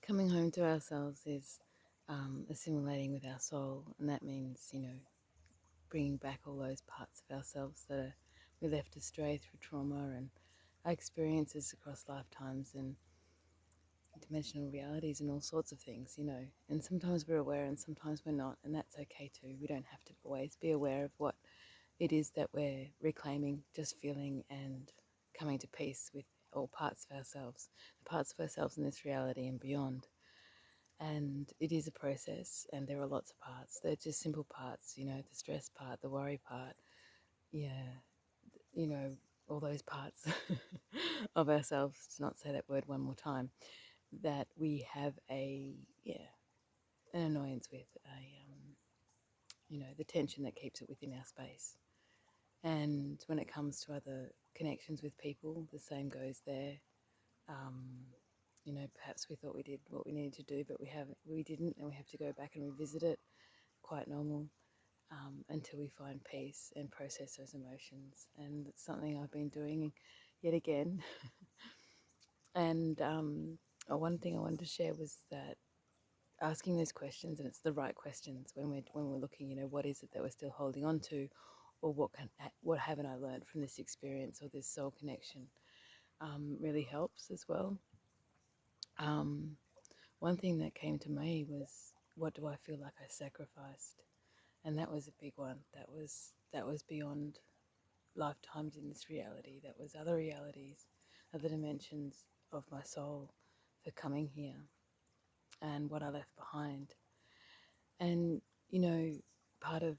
Coming home to ourselves is assimilating with our soul, and that means, bringing back all those parts of ourselves that we left astray through trauma and our experiences across lifetimes and dimensional realities and all sorts of things. And sometimes we're aware and sometimes we're not, and that's okay too. We don't have to always be aware of what it is that we're reclaiming, just feeling and coming to peace with all parts of ourselves, the parts of ourselves in this reality and beyond. And it is a process, and there are lots of parts. They're just simple parts, the stress part, the worry part, yeah, you know, all those parts of ourselves, to not say that word one more time, that we have an annoyance with, the tension that keeps it within our space. And when it comes to other connections with people, the same goes there. Perhaps we thought we did what we needed to do, but we didn't, and we have to go back and revisit it. Quite normal, until we find peace and process those emotions. And it's something I've been doing yet again. And one thing I wanted to share was that asking those questions, and it's the right questions when we're looking, what is it that we're still holding on to, or what haven't I learned from this experience or this soul connection, really helps as well. One thing that came to me was, what do I feel like I sacrificed? And that was a big one. That was beyond lifetimes in this reality. That was other realities, other dimensions of my soul for coming here and what I left behind. And, part of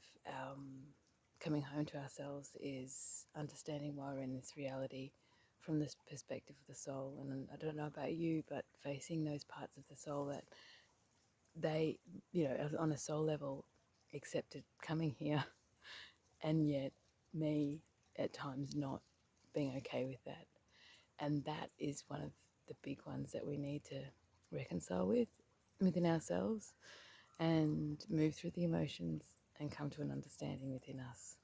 coming home to ourselves is understanding why we're in this reality from this perspective of the soul. And I don't know about you, but facing those parts of the soul that they, on a soul level, accepted coming here, and yet me at times not being okay with that. And that is one of the big ones that we need to reconcile within ourselves and move through the emotions and come to an understanding within us.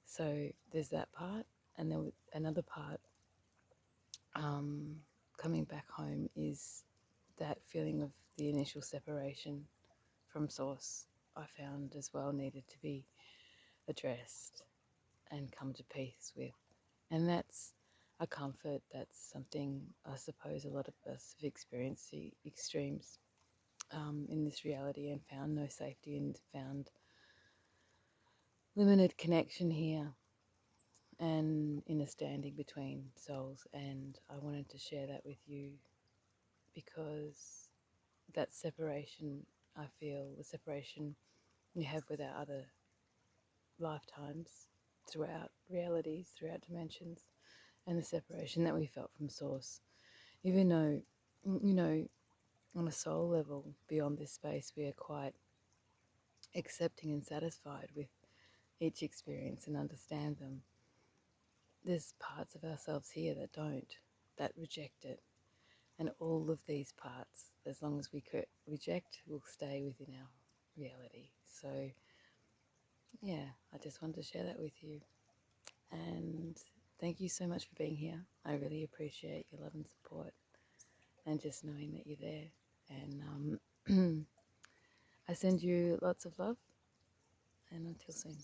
So there's that part. And then another part, coming back home, is that feeling of the initial separation from source. I found as well needed to be addressed and come to peace with. And that's a comfort. That's something I suppose a lot of us have experienced the extremes in this reality and found no safety and found limited connection here and in a standing between souls. And I wanted to share that with you because that separation, I feel, the separation we have with our other lifetimes throughout realities, throughout dimensions, and the separation that we felt from source. Even though, on a soul level, beyond this space, we are quite accepting and satisfied with each experience and understand them. There's parts of ourselves here that don't, that reject it. And all of these parts, as long as we could reject, will stay within our reality. So, yeah, I just wanted to share that with you. And thank you so much for being here. I really appreciate your love and support and just knowing that you're there. And I send you lots of love, and until soon.